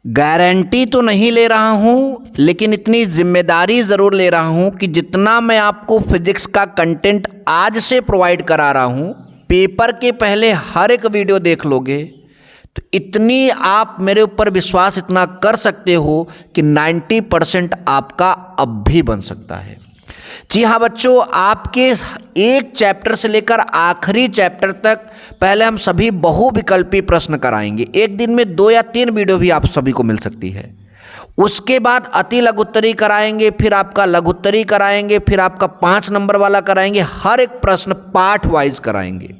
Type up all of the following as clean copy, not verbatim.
Guarantee तो नहीं ले रहा हूँ, लेकिन इतनी जिम्मेदारी ज़रूर ले रहा हूँ कि जितना मैं आपको फिजिक्स का कंटेंट आज से प्रोवाइड करा रहा हूँ, पेपर के पहले हर एक वीडियो देख लोगे तो इतनी आप मेरे ऊपर विश्वास इतना कर सकते हो कि 90% आपका अब भी बन सकता है। जी हाँ बच्चों, आपके एक चैप्टर से लेकर आखिरी चैप्टर तक पहले हम सभी बहुविकल्पी प्रश्न कराएंगे। एक दिन में 2 या 3 वीडियो भी आप सभी को मिल सकती है। उसके बाद अति लघुत्तरी कराएंगे, फिर आपका लघुत्तरी कराएंगे, फिर आपका 5 नंबर वाला कराएंगे, हर एक प्रश्न पार्ट वाइज कराएंगे।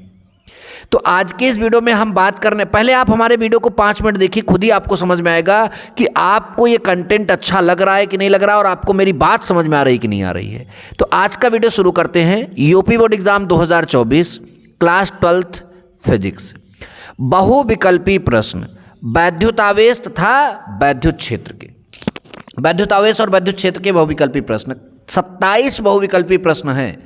तो आज के इस वीडियो में हम बात करने, पहले आप हमारे वीडियो को 5 मिनट देखिए, खुद ही आपको समझ में आएगा कि आपको ये कंटेंट अच्छा लग रहा है कि नहीं लग रहा है और आपको मेरी बात समझ में आ रही कि नहीं आ रही है। तो आज का वीडियो शुरू करते हैं। UP board exam 2024 class 12th physics, बहुविकल्पी प्रश्न, वैद्युतावेश तथा वैद्युत क्षेत्र के, वैद्युतावेश और वैद्युत क्षेत्र के बहुविकल्पी प्रश्न 27 बहुविकल्पी प्रश्न हैं।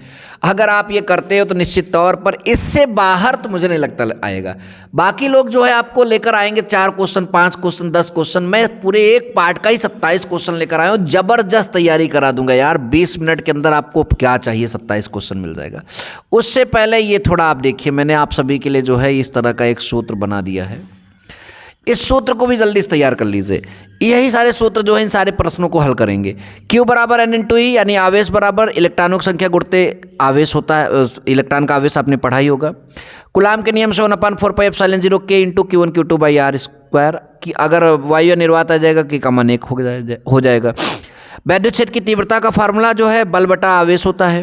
अगर आप ये करते हो तो निश्चित तौर पर इससे बाहर तो मुझे नहीं लगता आएगा। बाकी लोग जो है आपको लेकर आएंगे 4 क्वेश्चन, 5 क्वेश्चन, 10 क्वेश्चन। मैं पूरे एक पार्ट का ही 27 क्वेश्चन लेकर आया हूँ। जबरदस्त तैयारी करा दूंगा यार, 20 मिनट के अंदर आपको क्या चाहिए 27 क्वेश्चन मिल जाएगा। उससे पहले ये थोड़ा आप देखिए, मैंने आप सभी के लिए जो है इस तरह का एक सूत्र बना दिया है। इस सूत्र को भी जल्दी से तैयार कर लीजिए। यही सारे सूत्र जो है इन सारे प्रश्नों को हल करेंगे। Q बराबर N इंटू ई, यानी आवेश बराबर इलेक्ट्रॉनों की संख्या गुणते आवेश होता है। इलेक्ट्रॉन का आवेश आपने पढ़ा ही होगा। कूलाम के नियम से 1/4πε0 K into Q1 Q2 by R square की अगर वायु निर्वात आ जाएगा K का मान 1 हो जाएगा। वैद्युत क्षेत्र की तीव्रता का फार्मूला जो है बल बटा आवेश होता है।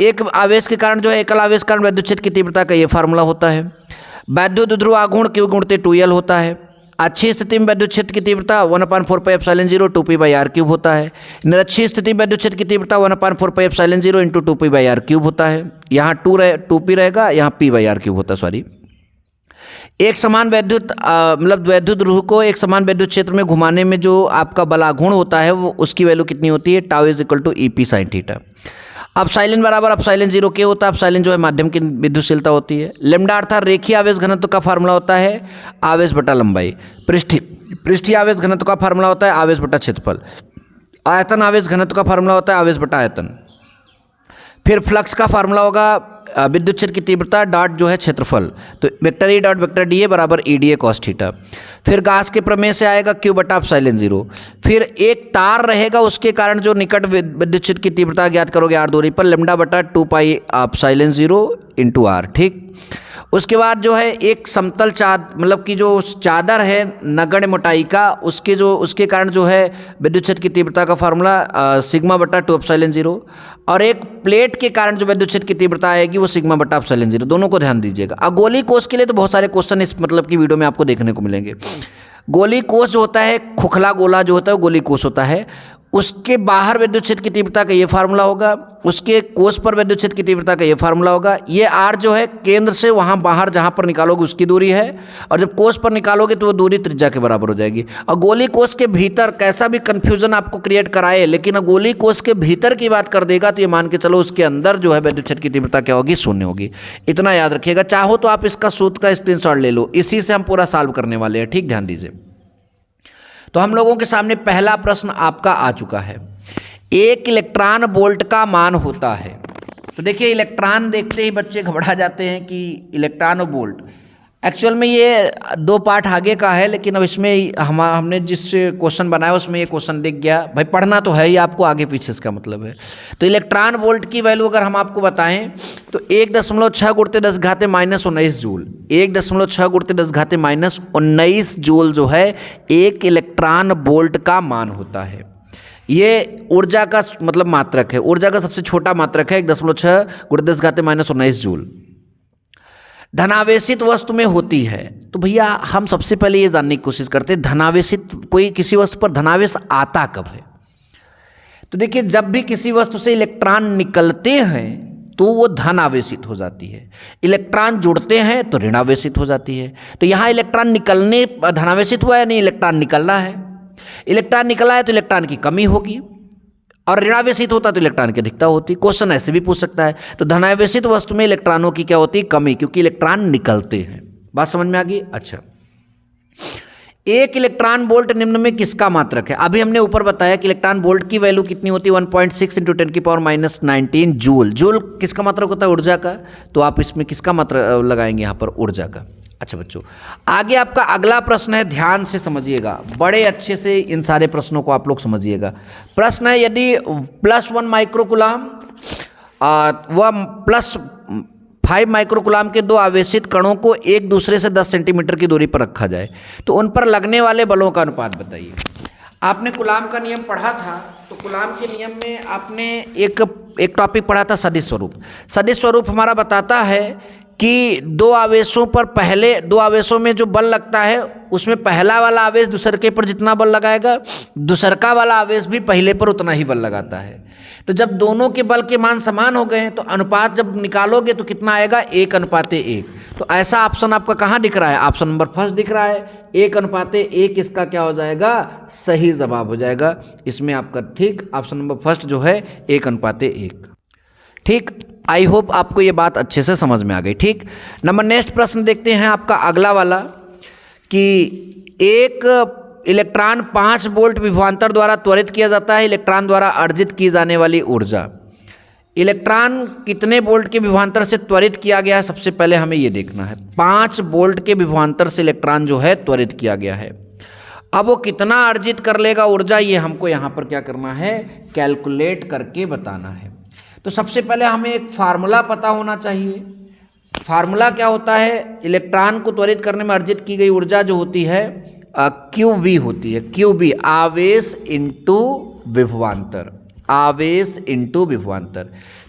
एक आवेश के कारण जो है एकल आवेश के कारण वैद्युत क्षेत्र की तीव्रता का ये फार्मूला होता है। वैद्युत ध्रुव आघूर्ण Q गुणते 2L होता है। अच्छी स्थिति में वैद्युत क्षेत्र की तीव्रता 1/4πε0 2π/r³ होता है। निरक्षी स्थिति में वैद्युत क्षेत्र की तीव्रता 1/4πε0 इंटू 2π/r³ होता है। यहाँ 2p रहेगा, यहाँ p/r³ होता है, सॉरी। एक समान वैद्युत मतलब वैद्युत ध्रुव को एक समान वैद्युत क्षेत्र में घुमाने में जो आपका बलाघूर्ण होता है वो उसकी वैल्यू कितनी होती है? Tau is equal to EP sin थीटा। अपसाइलिन बराबर अपसाइलिन 0 K होता है। अपसाइलिन जो है माध्यम की विद्युतशीलता होती है। लैम्डा अर्थात रेखीय आवेश घनत्व का फार्मूला होता है आवेश बटा लंबाई। पृष्ठीय आवेश घनत्व का फार्मूला होता है आवेश बटा क्षेत्रफल। आयतन आवेश घनत्व का फार्मूला होता है आवेश बटा आयतन। फिर फ्लक्स का फार्मूला होगा विद्युत क्षेत्र की तीव्रता डॉट जो है क्षेत्रफल, तो vector E dot vector dA बराबर EdA cos थीटा। फिर गास के प्रमेय से आएगा Q बटा अपसाइलिन 0। फिर एक तार रहेगा, उसके कारण जो निकट विद्युत क्षेत्र की तीव्रता ज्ञात करोगे R दूरी पर, लैम्डा बटा 2π अपसाइलिन 0 इंटू R, ठीक। उसके बाद जो है एक समतल मतलब कि जो चादर है नगण्य मोटाई का, उसके कारण जो है विद्युत क्षेत्र की तीव्रता का फार्मूला सिग्मा बटा 2 अपसाइलिन 0, और एक प्लेट के कारण जो विद्युत क्षेत्र की तीव्रता आएगी वो सिग्मा बटा अपसाइलिन 0। दोनों को ध्यान दीजिएगा। अब गोली कोष के लिए तो बहुत सारे क्वेश्चन इस मतलब की वीडियो में आपको देखने को मिलेंगे। गोली कोष जो होता है, खोखला गोला जो होता है वो गोली कोष होता है। उसके बाहर विद्युत क्षेत्र की तीव्रता का ये फार्मूला होगा, उसके कोष पर विद्युत क्षेत्र की तीव्रता का ये फार्मूला होगा। ये R जो है केंद्र से वहाँ बाहर जहाँ पर निकालोगे उसकी दूरी है, और जब कोष पर निकालोगे तो वो दूरी त्रिज्या के बराबर हो जाएगी। और गोली कोष के भीतर कैसा भी कन्फ्यूजन आपको क्रिएट कराए, लेकिन गोली कोष के भीतर की बात कर देगा तो ये मान के चलो उसके अंदर जो है विद्युत क्षेत्र की तीव्रता क्या होगी? 0 होगी। इतना याद रखिएगा। चाहो तो आप इसका सूत्र का स्क्रीनशॉट ले लो, इसी से हम पूरा सॉल्व करने वाले हैं, ठीक। ध्यान दीजिए। तो हम लोगों के सामने पहला प्रश्न आपका आ चुका है। 1 इलेक्ट्रॉन वोल्ट का मान होता है। तो देखिए, इलेक्ट्रॉन देखते ही बच्चे घबरा जाते हैं कि इलेक्ट्रॉन और वोल्ट। एक्चुअल में ये 2 पार्ट आगे का है, लेकिन अब इसमें हमने जिस क्वेश्चन बनाया उसमें ये क्वेश्चन दिख गया। भाई पढ़ना तो है ही आपको, आगे पीछे इसका मतलब है। तो इलेक्ट्रॉन वोल्ट की वैल्यू अगर हम आपको बताएं तो 1.6 गुणित 10 घाते -19 जूल, 1.6 गुणित 10 घाते -19 जूल जो है 1 इलेक्ट्रॉन वोल्ट का मान होता है। ये ऊर्जा का मतलब मात्रक है, ऊर्जा का सबसे छोटा मात्रक है 1.6 गुणित 10 घाते -19 जूल। धनावेशित वस्तु में होती है। तो भैया हम सबसे पहले ये जानने की कोशिश करते हैं धनावेशित कोई किसी वस्तु पर धनावेश आता कब है। तो देखिए, जब भी किसी वस्तु से इलेक्ट्रॉन निकलते हैं तो वो धनावेशित हो जाती है, इलेक्ट्रॉन जुड़ते हैं तो ऋणावेशित हो जाती है। तो यहाँ इलेक्ट्रॉन निकलने धनावेशित हुआ है, नहीं इलेक्ट्रॉन निकलना है। इलेक्ट्रॉन निकला है तो इलेक्ट्रॉन की कमी होगी, और ऋणावेशित होता तो इलेक्ट्रॉन की अधिकता होती। क्वेश्चन ऐसे भी पूछ सकता है। तो धनावेशित वस्तु में इलेक्ट्रॉनों की क्या होती है? कमी, क्योंकि इलेक्ट्रॉन निकलते हैं। बात समझ में आ गई? अच्छा, एक इलेक्ट्रॉन वोल्ट निम्न में किसका मात्रक है? अभी हमने ऊपर बताया कि इलेक्ट्रॉन वोल्ट की वैल्यू कितनी होती है 1.6 × 10⁻⁻19 जूल। जूल किसका मात्रक होता है? ऊर्जा का। तो आप इसमें किसका मात्रक लगाएंगे यहाँ पर? ऊर्जा का। अच्छा बच्चों, आगे आपका अगला प्रश्न है, ध्यान से समझिएगा, बड़े अच्छे से इन सारे प्रश्नों को आप लोग समझिएगा। प्रश्न है, यदि +1 माइक्रोकुलाम व +5 माइक्रोकुलाम के दो आवेशित कणों को एक दूसरे से 10 सेंटीमीटर की दूरी पर रखा जाए तो उन पर लगने वाले बलों का अनुपात बताइए। आपने कूलाम का नियम पढ़ा था, तो कूलाम के नियम में आपने एक टॉपिक पढ़ा था सदिश स्वरूप। सदिश स्वरूप हमारा बताता है कि दो आवेशों में जो बल लगता है उसमें पहला वाला आवेश दूसरे पर जितना बल लगाएगा, दूसरका वाला आवेश भी पहले पर उतना ही बल लगाता है। तो जब दोनों के बल के मान समान हो गए तो अनुपात जब निकालोगे तो कितना आएगा? 1:1। तो ऐसा ऑप्शन आपका कहाँ दिख रहा है? ऑप्शन नंबर फर्स्ट दिख रहा है। 1:1 इसका क्या हो जाएगा? सही जवाब हो जाएगा इसमें आपका। ठीक, ऑप्शन नंबर फर्स्ट जो है 1:1। ठीक, आई होप आपको ये बात अच्छे से समझ में आ गई। ठीक, नंबर नेक्स्ट प्रश्न देखते हैं आपका अगला वाला कि एक इलेक्ट्रॉन 5 वोल्ट विभवांतर द्वारा त्वरित किया जाता है। इलेक्ट्रॉन द्वारा अर्जित की जाने वाली ऊर्जा, इलेक्ट्रॉन कितने वोल्ट के विभवांतर से त्वरित किया गया है? सबसे पहले हमें ये देखना है। 5 वोल्ट के विभवांतर से इलेक्ट्रॉन जो है त्वरित किया गया है। अब वो कितना अर्जित कर लेगा ऊर्जा, ये हमको यहाँ पर क्या करना है? कैलकुलेट करके बताना है। तो सबसे पहले हमें एक फार्मूला पता होना चाहिए। फार्मूला क्या होता है? इलेक्ट्रॉन को त्वरित करने में अर्जित की गई ऊर्जा जो होती है QV होती है। QV आवेश इंटू विभवांतर, आवेश इंटू विभवांतर।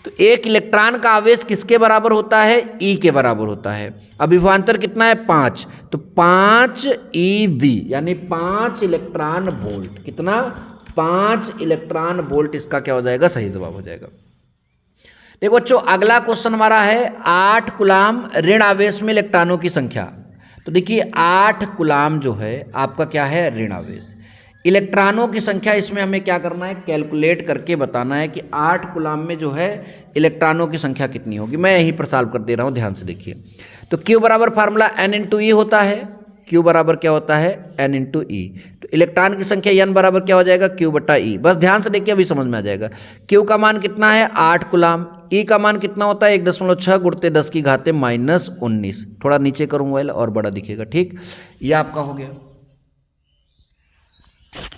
तो एक इलेक्ट्रॉन का आवेश किसके बराबर होता है? E के बराबर होता है। अब विभवांतर कितना है? 5, तो 5 eV यानी 5 इलेक्ट्रॉन वोल्ट। कितना? 5 इलेक्ट्रॉन वोल्ट इसका क्या हो जाएगा? सही जवाब हो जाएगा। देखो बच्चों, अगला क्वेश्चन हमारा है 8 कूलाम ऋण आवेश में इलेक्ट्रॉनों की संख्या। तो देखिए 8 कूलाम जो है आपका क्या है? ऋण आवेश। इलेक्ट्रॉनों की संख्या इसमें हमें क्या करना है? कैलकुलेट करके बताना है कि 8 कूलाम में जो है इलेक्ट्रॉनों की संख्या कितनी होगी। मैं यहीं पर सॉल्व कर दे रहा हूँ, ध्यान से देखिए। तो Q बराबर फार्मूला N × E होता है। Q बराबर क्या होता है? N × E। तो इलेक्ट्रॉन की संख्या N बराबर क्या हो जाएगा? Q/E। बस ध्यान से देखिए, अभी समझ में आ जाएगा। Q का मान कितना है? 8 कूलाम। E का मान कितना होता है? 1.6 × 10⁻⁻19। थोड़ा नीचे करूँगा और बड़ा दिखेगा। ठीक, ये आपका हो गया।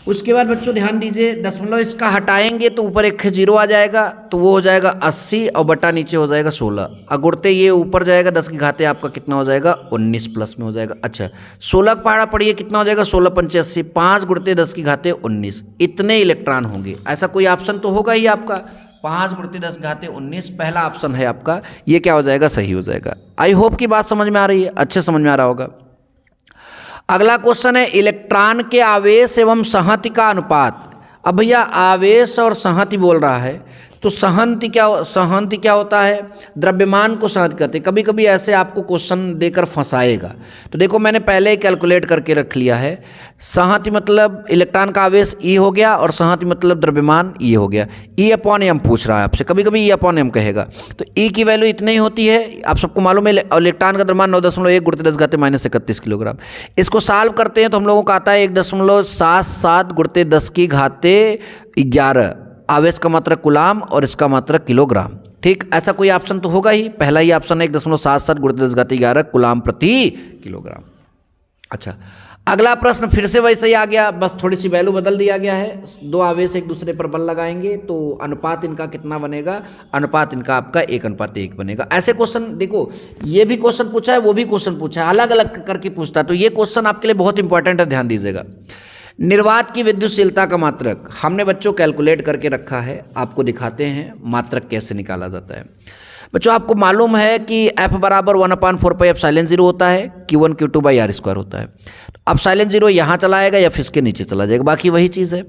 उसके बाद बच्चों ध्यान दीजिए, दशमलव इसका हटाएंगे तो ऊपर एक 0 आ जाएगा, तो वो हो जाएगा 80 और बटा नीचे हो जाएगा 16। अगुड़ते ये ऊपर जाएगा 10 की घाते आपका कितना हो जाएगा? 19 प्लस में हो जाएगा। अच्छा, 16 का पहाड़ा पढ़िए कितना हो जाएगा? 16 × 5 = 80, 5 × 10 की घाते 19। इतने इलेक्ट्रॉन होंगे, ऐसा कोई ऑप्शन तो होगा ही आपका। 5 × 10 की घाते 19 पहला ऑप्शन है आपका, ये क्या हो जाएगा? सही हो जाएगा। आई होप की बात समझ में आ रही है, अच्छे समझ में आ रहा होगा। अगला क्वेश्चन है इलेक्ट्रॉन के आवेश एवं संहति का अनुपात। अब भैया आवेश और संहति बोल रहा है, तो संहति क्या होता है? द्रव्यमान को संहति करते हैं। कभी कभी ऐसे आपको क्वेश्चन देकर फंसाएगा, तो देखो मैंने पहले ही कैलकुलेट करके रख लिया है। संहति मतलब इलेक्ट्रॉन का आवेश E हो गया और संहति मतलब द्रव्यमान E हो गया। E/m पूछ रहा है आपसे, कभी कभी E/m कहेगा, तो E की वैल्यू इतनी ही होती है, आप सबको मालूम है। इलेक्ट्रॉन का द्रव्यमान 9.1 × 10⁻31 किलोग्राम। इसको सॉल्व करते हैं तो हम लोगों को आता है 1.77 × 10⁻11। आवेश का मात्रक कूलाम और इसका मात्रक किलोग्राम। ठीक, ऐसा कोई ऑप्शन तो होगा ही, पहला ही ऑप्शन है 1.77 × 10⁻11 कूलाम प्रति किलोग्राम। अच्छा, अगला प्रश्न फिर से वैसे ही आ गया, बस थोड़ी सी वैल्यू बदल दिया गया है। दो आवेश एक दूसरे पर बल लगाएंगे तो अनुपात इनका कितना बनेगा? अनुपात इनका आपका 1:1 बनेगा। ऐसे क्वेश्चन देखो, ये भी क्वेश्चन पूछा है, वो भी क्वेश्चन पूछा है, अलग अलग करके पूछता है, तो ये क्वेश्चन आपके लिए बहुत इंपॉर्टेंट है, ध्यान दीजिएगा। निर्वात की विद्युतशीलता का मात्रक हमने बच्चों कैलकुलेट करके रखा है, आपको दिखाते हैं मात्रक कैसे निकाला जाता है। बच्चों आपको मालूम है कि F बराबर 1/4πε0 होता है, Q1 Q2/r² होता है। अब ε0 यहाँ चला आएगा या फिर इसके नीचे चला जाएगा, बाकी वही चीज़ है।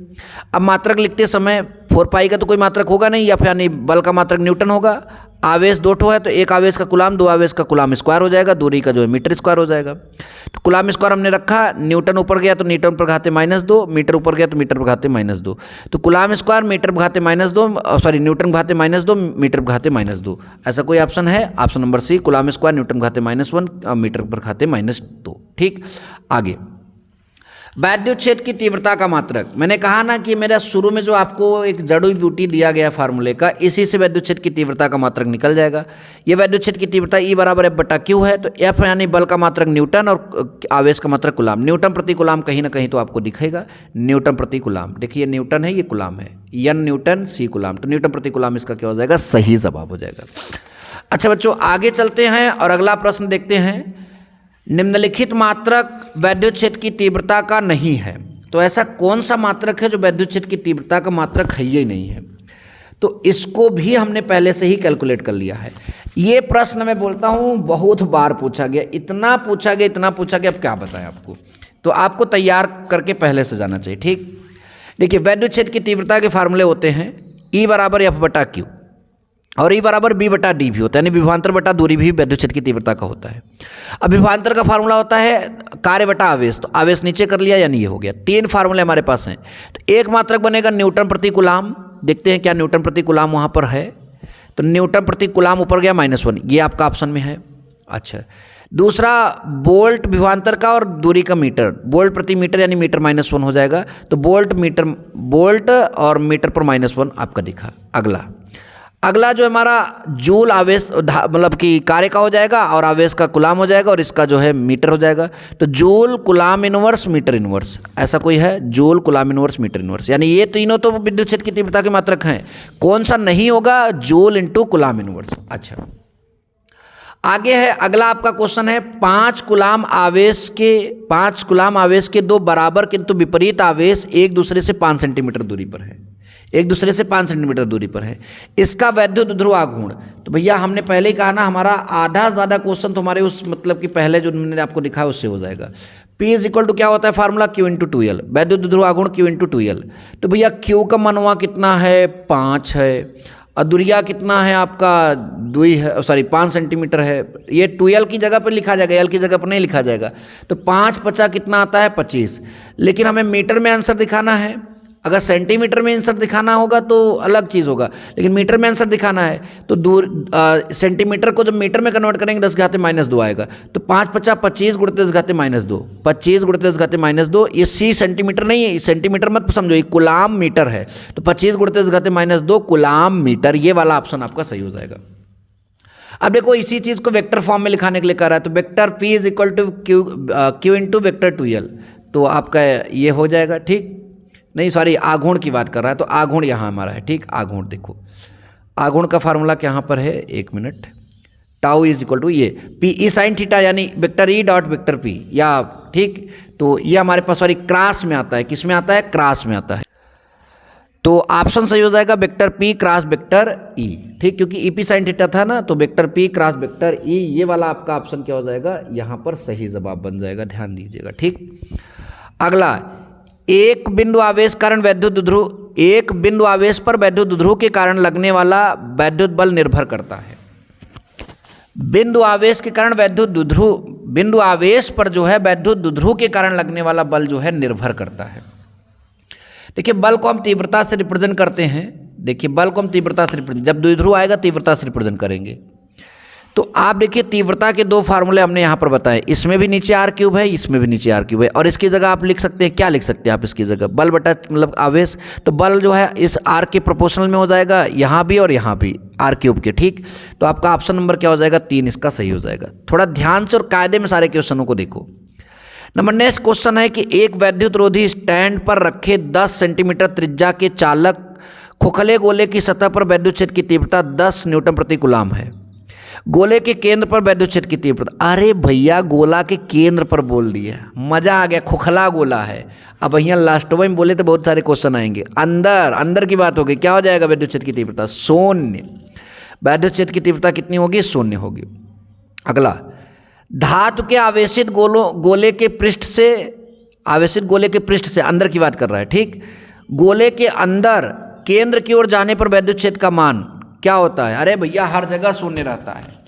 अब मात्रक लिखते समय 4π का तो कोई मात्रक होगा नहीं, या फिर यानी बल का मात्रक न्यूटन होगा। आवेश 2 ठो है तो एक आवेश का कूलाम, 2 आवेश का कूलाम स्क्वायर हो जाएगा, दूरी का जो है मीटर स्क्वायर हो जाएगा। तो कूलाम स्क्वायर हमने रखा, न्यूटन ऊपर गया तो न्यूटन पर घाते -2, मीटर ऊपर गया तो मीटर पर घाते -2। तो कूलाम स्क्वायर मीटर पर घाते -2, सॉरी न्यूटन पर घाते -2, मीटर पर घाते -2। ऐसा कोई ऑप्शन है? Option number C, coulomb square newton पर घाते -1, मीटर पर घाते -2। ठीक, आगे वैद्युत क्षेत्र की तीव्रता का मात्रक, मैंने कहा ना कि मेरा शुरू में जो आपको एक जड़ी बूटी दिया गया फार्मूले का, इसी से वैद्युत क्षेत्र की तीव्रता का मात्रक निकल जाएगा। ये वैद्युत क्षेत्र की तीव्रता E बराबर F/Q है। तो F यानी बल का मात्रक न्यूटन और आवेश का मात्रक कूलाम। न्यूटन प्रति कूलाम कहीं ना कहीं तो आपको दिखेगा, न्यूटन प्रति कूलाम। देखिए न्यूटन है, ये कूलाम है, N न्यूटन C कूलाम, तो न्यूटन प्रति कूलाम इसका क्या हो जाएगा, सही जवाब हो जाएगा। अच्छा बच्चों आगे चलते हैं और अगला प्रश्न देखते हैं। निम्नलिखित मात्रक वैद्युत क्षेत्र की तीव्रता का नहीं है। तो ऐसा कौन सा मात्रक है जो वैद्युत क्षेत्र की तीव्रता का मात्रक है ही नहीं है? तो इसको भी हमने पहले से ही कैलकुलेट कर लिया है। ये प्रश्न मैं बोलता हूँ बहुत बार पूछा गया, इतना पूछा गया, अब क्या बताएं आपको। तो आपको तैयार करके पहले से जाना चाहिए, ठीक। देखिए वैद्युत क्षेत्र की तीव्रता के फार्मूले होते हैं E बराबर F/Q और E बराबर B/D भी होता है, यानी विभवांतर बटा दूरी भी वैद्युत क्षेत्र की तीव्रता का होता है। अब विभवांतर का फार्मूला होता है कार्य बटा आवेश, तो आवेश नीचे कर लिया यानी ये हो गया। 3 फार्मूले हमारे पास हैं। तो एक मात्रक बनेगा न्यूटन प्रति कूलाम, देखते हैं क्या न्यूटन प्रति कूलाम वहाँ पर है। तो न्यूटन प्रति कूलाम ऊपर गया -1, ये आपका ऑप्शन में है। अच्छा दूसरा वोल्ट विभवांतर का और दूरी का मीटर, वोल्ट प्रति मीटर यानी मीटर -1 हो जाएगा। तो वोल्ट और मीटर पर -1 आपका दिखा। अगला जो हमारा जूल आवेश मतलब कि कार्य का हो जाएगा और आवेश का कूलाम हो जाएगा और इसका जो है मीटर हो जाएगा। तो joule coulomb inverse metre inverse, ऐसा कोई है, joule coulomb inverse metre inverse, यानी ये तीनों तो विद्युत क्षेत्र की तीव्रता के मात्रक हैं। कौन सा नहीं होगा, जूल इंटू कूलाम इनवर्स। अच्छा आगे है अगला आपका क्वेश्चन है 5 कूलाम आवेश के 2 बराबर किंतु विपरीत आवेश एक दूसरे से 5 सेंटीमीटर दूरी पर है, एक दूसरे से 5 सेंटीमीटर दूरी पर है। इसका वैद्युत ध्रुव आघूर्ण, तो भैया हमने पहले ही कहा ना हमारा आधा ज़्यादा क्वेश्चन तुम्हारे उस मतलब कि पहले जो मैंने आपको दिखाया उससे हो जाएगा। P इक्वल टू क्या होता है फार्मूला, Q इंटू 2L, वैद्युत ध्रुव आघूर्ण Q इंटू 2L। तो भैया Q का मनवा कितना है, 5 है, और दूरिया कितना है आपका 5 सेंटीमीटर है। ये 2L की जगह पर लिखा जाएगा, L की जगह पर नहीं लिखा जाएगा। तो 5×5 कितना आता है 25, लेकिन हमें मीटर में आंसर दिखाना है। अगर सेंटीमीटर में आंसर दिखाना होगा तो अलग चीज़ होगा, लेकिन मीटर में आंसर दिखाना है तो सेंटीमीटर को जब मीटर में कन्वर्ट करेंगे 10⁻²2 आएगा। तो 5×5 25 × 10⁻², 25 × 10⁻², ये C सेंटीमीटर नहीं है, सेंटीमीटर मत समझो, ये कूलाम मीटर है। तो 25 × 10⁻² कूलाम मीटर, ये वाला ऑप्शन आपका सही हो जाएगा। अब देखो इसी चीज़ को वेक्टर फॉर्म में लिखाने के लिए कह रहा है, तो vector P equal to Q into vector 2L, तो आपका ये हो जाएगा, ठीक। नहीं सॉरी, आघूर्ण की बात कर रहा है, तो आघूर्ण यहाँ हमारा है, ठीक। आघूर्ण देखो, आघूर्ण का फार्मूला यहाँ पर है, 1 minute, tau is equal to ये P E sin थीटा यानी vector E dot vector P, या ठीक। तो ये हमारे पास सॉरी क्रॉस में आता है, किस में आता है, क्रॉस में आता है। तो ऑप्शन सही हो जाएगा vector P cross vector E, ठीक, क्योंकि EP sin थीटा था ना, तो vector P cross vector E, ये वाला आपका ऑप्शन क्या हो जाएगा, यहाँ पर सही जवाब बन जाएगा, ध्यान दीजिएगा, ठीक। अगला एक बिंदु आवेश पर वैद्युत ध्रुव के कारण लगने वाला वैद्युत बल निर्भर करता है। बिंदु आवेश पर जो है वैद्युत ध्रुव के कारण लगने वाला बल जो है निर्भर करता है। देखिए बल को हम तीव्रता से रिप्रेजेंट करते हैं। देखिए बल को हम तीव्रता से रिप्रेजेंट, जब द्विध्रुव आएगा तीव्रता से रिप्रेजेंट करेंगे। तो आप देखिए तीव्रता के 2 फार्मूले हमने यहाँ पर बताए, इसमें भी नीचे r³ है, इसमें भी नीचे r³ है, और इसकी जगह आप लिख सकते हैं, क्या लिख सकते हैं आप इसकी जगह, बल बटा मतलब आवेश। तो बल जो है इस r के प्रोपोर्शनल में हो जाएगा, यहाँ भी और यहाँ भी r³ के, ठीक। तो आपका ऑप्शन नंबर क्या हो जाएगा, 3 इसका सही हो जाएगा। थोड़ा ध्यान से और कायदे में सारे क्वेश्चनों को देखो। नंबर नेक्स्ट क्वेश्चन है कि एक वैद्युत रोधी स्टैंड पर रखे 10 सेंटीमीटर त्रिज्या के चालक खोखले गोले की सतह पर वैद्युत क्षेत्र की तीव्रता 10 न्यूटन प्रति कूलाम है। गोले के केंद्र पर वैद्युत क्षेत्र की तीव्रता, अरे भैया गोला के केंद्र पर बोल दिया, मजा आ गया, खोखला गोला है। अब भैया लास्ट में बोले तो बहुत सारे क्वेश्चन आएंगे, अंदर की बात होगी, क्या हो जाएगा वैद्युत क्षेत्र की तीव्रता 0। वैद्युत क्षेत्र की तीव्रता कितनी होगी, 0 होगी। अगला धातु के आवेशित गोले के पृष्ठ से अंदर की बात कर रहा है, ठीक। गोले के अंदर केंद्र की ओर जाने पर वैद्युत क्षेत्र का मान क्या होता है, अरे भैया हर जगह 0 रहता है।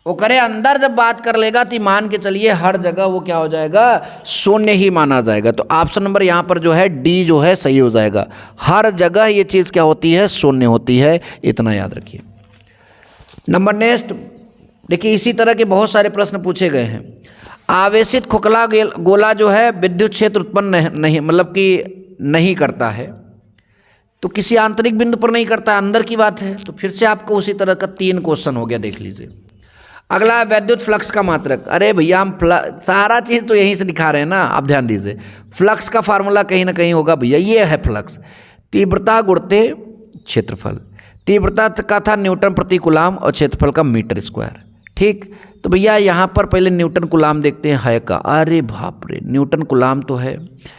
वो करे अंदर जब बात कर लेगा तो मान के चलिए हर जगह वो क्या हो जाएगा, 0 ही माना जाएगा। तो ऑप्शन नंबर यहाँ पर जो है D जो है सही हो जाएगा। हर जगह ये चीज़ क्या होती है, 0 होती है, इतना याद रखिए। नंबर नेक्स्ट देखिए इसी तरह के बहुत सारे प्रश्न पूछे गए हैं। आवेशित खोखला गोला जो है विद्युत क्षेत्र उत्पन्न नहीं मतलब कि नहीं करता है, तो किसी आंतरिक बिंदु पर नहीं करता, अंदर की बात है। तो फिर से आपको उसी तरह का 3 क्वेश्चन हो गया, देख लीजिए। अगला वैद्युत फ्लक्स का मात्रक। अरे भैया हम सारा चीज़ तो यहीं से दिखा रहे हैं ना, आप ध्यान दीजिए। फ्लक्स का फार्मूला कहीं ना कहीं होगा भैया, ये है फ्लक्स, तीव्रता गुणते क्षेत्रफल। तीव्रता का था न्यूटन प्रति कूलाम और क्षेत्रफल का मीटर स्क्वायर। ठीक, तो भैया यहाँ पर पहले न्यूटन कूलाम देखते हैं, है का। अरे बाप रे, न्यूटन कूलाम तो है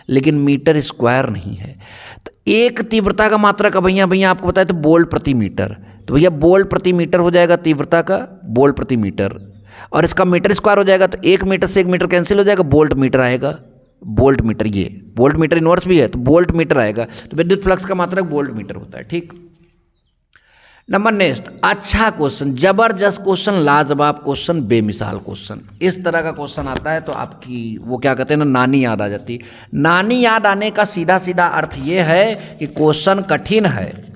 लेकिन मीटर स्क्वायर नहीं है। तो एक तीव्रता का मात्रक का भैया आपको बताया तो वोल्ट प्रति मीटर, तो भैया वोल्ट प्रति मीटर हो जाएगा तीव्रता का, वोल्ट प्रति मीटर, और इसका मीटर स्क्वायर हो जाएगा, तो 1 मीटर से 1 मीटर कैंसिल हो जाएगा, वोल्ट मीटर आएगा। वोल्ट मीटर, ये वोल्ट मीटर इनवर्स भी है तो वोल्ट मीटर आएगा, तो विद्युत फ्लक्स का मात्रक वोल्ट मीटर होता है। ठीक, नंबर नेक्स्ट, अच्छा क्वेश्चन, जबरदस्त क्वेश्चन, लाजवाब क्वेश्चन, बेमिसाल क्वेश्चन। इस तरह का क्वेश्चन आता है तो आपकी वो क्या कहते हैं ना, नानी याद आ जाती है। नानी याद आने का सीधा सीधा अर्थ ये है कि क्वेश्चन कठिन है।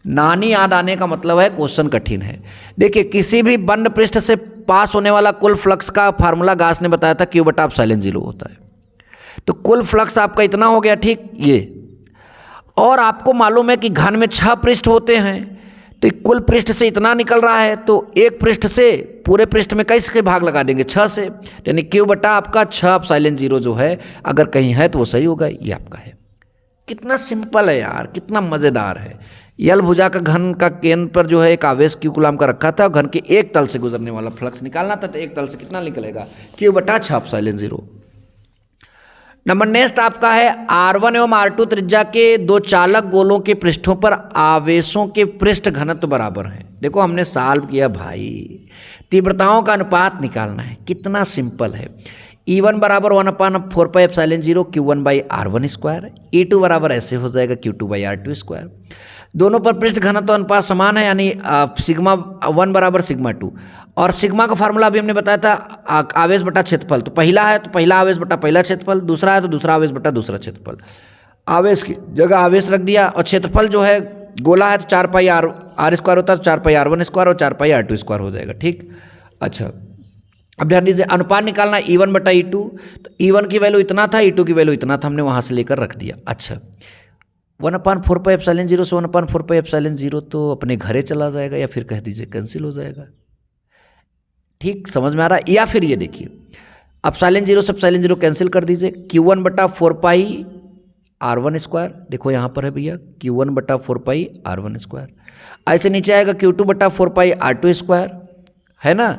नानी याद आने का मतलब है क्वेश्चन कठिन है। देखिए, किसी भी बंद पृष्ठ से पास होने वाला कुल फ्लक्स का फार्मूला गास ने बताया था, Q/ε0 होता है। तो कुल फ्लक्स आपका इतना हो गया, ठीक, ये। और आपको मालूम है कि घन में 6 पृष्ठ होते हैं, तो कुल पृष्ठ से इतना निकल रहा है, तो एक पृष्ठ से पूरे पृष्ठ में कैसे भाग लगा देंगे, 6 से, यानी Q/ आपका 6/ε0 जो है, अगर कहीं है तो वो सही होगा, ये आपका है। कितना सिंपल है यार, कितना मज़ेदार है। यल भुजा का घन का केंद्र पर जो है एक आवेश Q कूलाम का रखा था, घन के एक तल से गुजरने वाला फ्लक्स निकालना था, तो एक तल से कितना निकलेगा, Q/6/ε0। नंबर नेक्स्ट आपका है, R1 एवं R2 त्रिज्या के 2 चालक गोलों के पृष्ठों पर आवेशों के पृष्ठ घनत्व बराबर हैं। देखो हमने सॉल्व किया भाई, तीव्रताओं का अनुपात निकालना है, कितना सिंपल है। E1 बराबर 1/4πε0 Q1/R1², E2 बराबर ऐसे हो जाएगा Q2/R2²। दोनों पर पृष्ठ घनत्व अनुपात समान है, यानी सिग्मा 1 बराबर सिग्मा 2। और सिग्मा का फार्मूला अभी हमने बताया था, आवेश बटा क्षेत्रफल। तो पहला है तो पहला आवेश बटा पहला क्षेत्रफल, दूसरा है तो दूसरा आवेश बटा दूसरा क्षेत्रफल। आवेश की जगह आवेश रख दिया, और क्षेत्रफल जो है गोला है तो 4πr² होता है, तो 4πr1² और 4πr2² हो जाएगा। ठीक, अच्छा अब ध्यान दीजिए, अनुपात निकालना E1/E2, तो E1 की वैल्यू इतना था, E2 की वैल्यू इतना था, हमने वहाँ से लेकर रख दिया। अच्छा, 1/4πε0 से 1/4πε0 तो अपने घरे चला जाएगा, या फिर कह दीजिए कैंसिल हो जाएगा। ठीक, समझ में आ रहा है। या फिर ये देखिए, ε0 से ε0 कैंसिल कर दीजिए, Q1/4πr1², देखो यहाँ पर है भैया Q1/4πr1², ऐसे नीचे आएगा Q2/4πr2², है ना,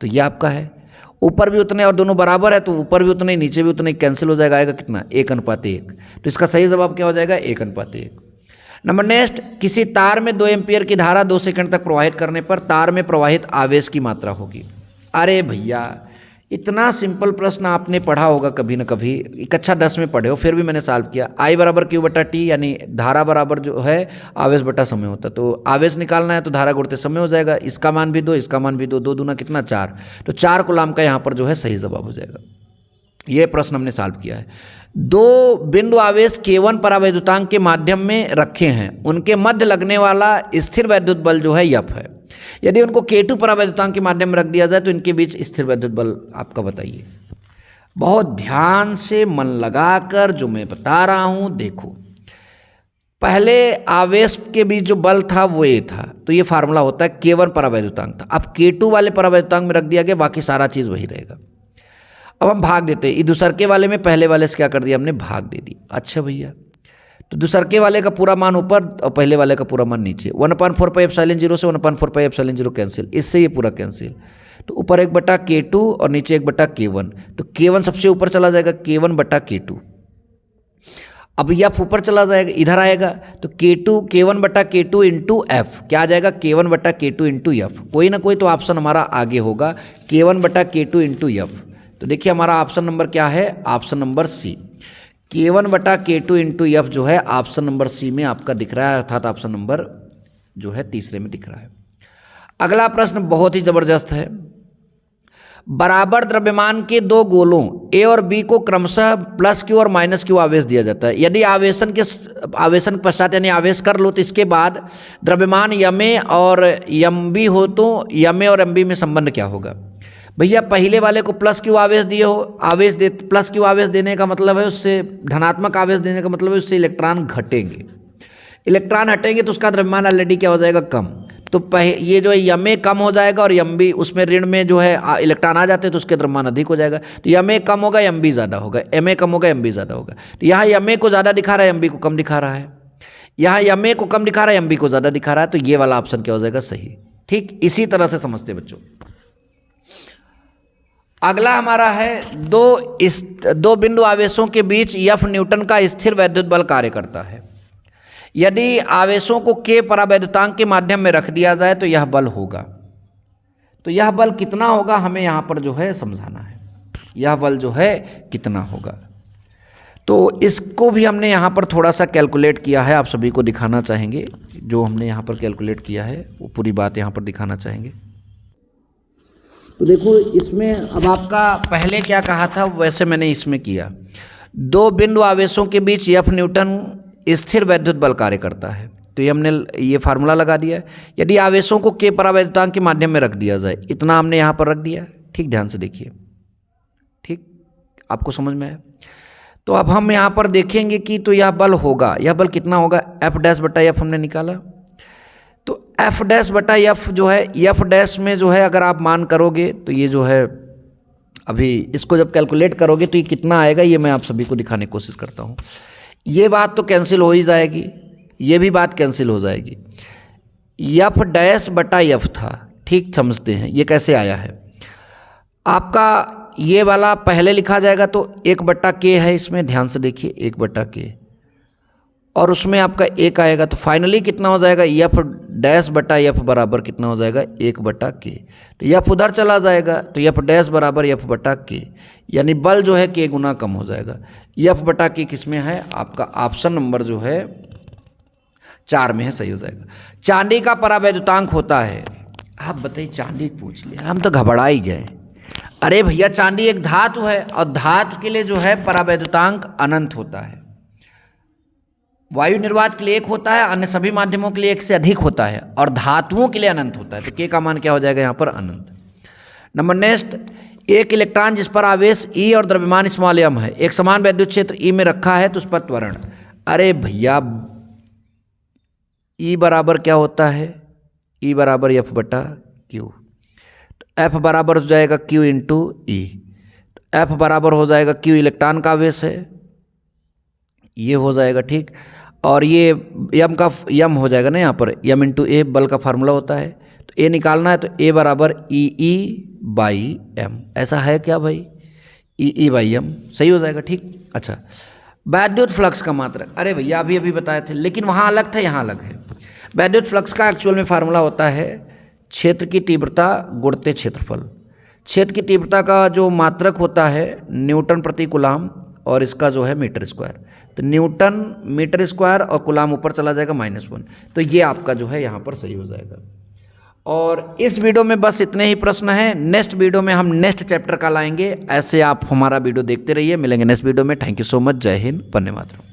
तो ये आपका है। ऊपर भी उतने और दोनों बराबर है, तो ऊपर भी उतने नीचे भी उतने, कैंसिल हो जाएगा, आएगा कितना, 1/1। तो इसका सही जवाब क्या हो जाएगा, 1/1। नंबर नेक्स्ट, किसी तार में 2 एम्पियर की धारा 2 सेकंड तक प्रवाहित करने पर तार में प्रवाहित आवेश की मात्रा होगी। अरे भैया, इतना सिंपल प्रश्न आपने पढ़ा होगा कभी ना कभी, कक्षा 10 में पढ़े हो, फिर भी मैंने सॉल्व किया। I बराबर Q/T, यानी धारा बराबर जो है आवेश बटा समय होता है। तो आवेश निकालना है तो धारा गुणते समय हो जाएगा, इसका मान भी 2, इसका मान भी 2, 2 दूना कितना 4, तो 4 कूलाम का यहाँ पर जो है सही जवाब हो जाएगा। ये प्रश्न हमने सॉल्व किया है। 2 बिंदु आवेश K1 परावैद्युतांक के माध्यम में रखे हैं, उनके मध्य लगने वाला स्थिर वैद्युत बल जो है F है। यदि उनको K2 परावैद्युतांक के माध्यम में रख दिया जाए तो इनके बीच स्थिर वैद्युत बल आपका बताइए। बहुत ध्यान से मन लगाकर जो मैं बता रहा हूं देखो, पहले आवेश के बीच जो बल था वो ये था, तो ये फार्मूला होता है K1 परावैद्युतांक था। अब K2 वाले परावैद्युतांक में रख दिया गया, बाकी सारा चीज़ वही रहेगा। अब हम भाग देते हैं, दूसरके वाले में पहले वाले से क्या कर दिया हमने, भाग दे दी। अच्छा भैया, तो दूसरके वाले का पूरा मान ऊपर और पहले वाले का पूरा मान नीचे, 1/4πε0 से 1/4πε0 कैंसिल, इससे ये पूरा कैंसिल, तो ऊपर 1/K2 और नीचे 1/K1, तो K1 सबसे ऊपर चला जाएगा, K1/K2। अब F ऊपर चला जाएगा, इधर आएगा, तो K1/K2 इंटू F क्या आ जाएगा, K1/K2 इंटू F। कोई ना कोई तो ऑप्शन हमारा आगे होगा, K1/K2 इंटू F। तो देखिए हमारा ऑप्शन नंबर क्या है, option number C, K1/K2 into F जो है ऑप्शन नंबर सी में आपका दिख रहा है, अर्थात ऑप्शन नंबर जो है तीसरे में दिख रहा है। अगला प्रश्न बहुत ही जबरदस्त है। बराबर द्रव्यमान के 2 गोलों A और B को क्रमशः +Q और -Q आवेश दिया जाता है। यदि आवेशन के पश्चात यानी आवेश कर लो तो इसके बाद द्रव्यमान Ma और Mb हो तो Ma और Mb में संबंध क्या होगा। भैया पहले वाले को प्लस क्यू आवेश दिए हो, प्लस क्यू आवेश देने का मतलब है उससे धनात्मक आवेश देने का मतलब है उससे इलेक्ट्रॉन घटेंगे, इलेक्ट्रॉन हटेंगे तो उसका द्रव्यमान ऑलरेडी क्या हो जाएगा, कम। तो ये जो है यम ए कम हो जाएगा और यम बी, उसमें ऋण में जो है इलेक्ट्रॉन आ जाते हैं तो उसके द्रव्यमान अधिक हो जाएगा। तो यम ए कम होगा, यम बी ज़्यादा होगा, एम ए कम होगा, एम बी ज़्यादा होगा। तो यहाँ यम ए को ज़्यादा दिखा रहा है, एम बी को कम दिखा रहा है। यहाँ यम ए को कम दिखा रहा है, एम बी को ज़्यादा दिखा रहा है। तो ये वाला ऑप्शन क्या हो जाएगा, सही। ठीक इसी तरह से समझते बच्चों। अगला हमारा है दो बिंदु आवेशों के बीच एफ न्यूटन का स्थिर वैद्युत बल कार्य करता है। यदि आवेशों को के परावैद्युतांक के माध्यम में रख दिया जाए तो यह बल होगा। तो यह बल कितना होगा हमें यहाँ पर जो है समझाना है, यह बल जो है कितना होगा। तो इसको भी हमने यहाँ पर थोड़ा सा कैलकुलेट किया है, आप सभी को दिखाना चाहेंगे। जो हमने यहाँ पर कैलकुलेट किया है वो पूरी बात यहाँ पर दिखाना चाहेंगे। तो देखो इसमें अब आपका पहले क्या कहा था वैसे मैंने इसमें किया। दो बिंदु आवेशों के बीच एफ न्यूटन स्थिर वैद्युत बल कार्य करता है। तो ये हमने ये फार्मूला लगा दिया है। यदि आवेशों को के परावैद्युतांक के माध्यम में रख दिया जाए, इतना हमने यहाँ पर रख दिया। ठीक, ध्यान से देखिए, ठीक आपको समझ में आया। तो अब हम यहाँ पर देखेंगे कि तो यह बल होगा, यह बल कितना होगा, एफ डैश बटा एफ हमने निकाला। तो एफ डैश बटा एफ जो है, एफ डैश में जो है अगर आप मान करोगे तो ये जो है अभी इसको जब कैलकुलेट करोगे तो ये कितना आएगा, ये मैं आप सभी को दिखाने की कोशिश करता हूँ। ये बात तो कैंसिल हो ही जाएगी, ये भी बात कैंसिल हो जाएगी। एफ डैश बटा एफ था, ठीक समझते हैं ये कैसे आया है। आपका ये वाला पहले लिखा जाएगा तो 1/k है, इसमें ध्यान से देखिए 1/k, और उसमें आपका 1 आएगा। तो फाइनली कितना हो जाएगा, एफ डैश बटा एफ बराबर कितना हो जाएगा, 1/k। तो एफ उधर चला जाएगा तो एफ डैश बराबर एफ बटा के, यानी बल जो है k गुना कम हो जाएगा। एफ बटा के किस में है, आपका ऑप्शन नंबर जो है 4 में है, सही हो जाएगा। चांदी का परावैद्युतांक होता है, आप बताइए, चांदी पूछ लिया, हम तो घबरा ही गए। अरे भैया चांदी एक धातु है और धातु के लिए जो है परावैद्युतांक अनंत होता है। वायु निर्वात के लिए 1 होता है, अन्य सभी माध्यमों के लिए 1 से अधिक होता है, और धातुओं के लिए अनंत होता है। तो के का मान क्या हो जाएगा यहाँ पर, अनंत। नंबर नेक्स्ट, एक इलेक्ट्रॉन जिस पर आवेश ई और द्रव्यमान स्मॉल m है, एक समान वैद्युत क्षेत्र ई में रखा है तो उस पर त्वरण। अरे भैया ई बराबर क्या होता है, ई बराबर एफ बटा क्यू। एफ बराबर हो जाएगा क्यू इंटू ई। एफ बराबर हो जाएगा क्यू इलेक्ट्रॉन का आवेश है, ये हो जाएगा ठीक। और ये यम हो जाएगा ना यहाँ पर, यम इंटू ए बल का फार्मूला होता है। तो ए निकालना है तो ए बराबर ई बाई एम, ऐसा है क्या भाई, ई बाई एम, सही हो जाएगा ठीक। अच्छा, वैद्युत फ्लक्स का मात्रक, अरे भैया अभी बताए थे, लेकिन वहाँ अलग था यहाँ अलग है। वैद्युत फ्लक्स का एक्चुअल में फार्मूला होता है क्षेत्र की तीव्रता गुणित क्षेत्रफल। क्षेत्र की तीव्रता का जो मात्रक होता है न्यूटन प्रति कूलाम, और इसका जो है मीटर स्क्वायर। तो न्यूटन मीटर स्क्वायर और कूलाम ऊपर चला जाएगा -1। तो ये आपका जो है यहाँ पर सही हो जाएगा। और इस वीडियो में बस इतने ही प्रश्न हैं। नेक्स्ट वीडियो में हम नेक्स्ट चैप्टर का लाएंगे। ऐसे आप हमारा वीडियो देखते रहिए, मिलेंगे नेक्स्ट वीडियो में। थैंक यू सो मच, जय हिंद, वंदे मातरम।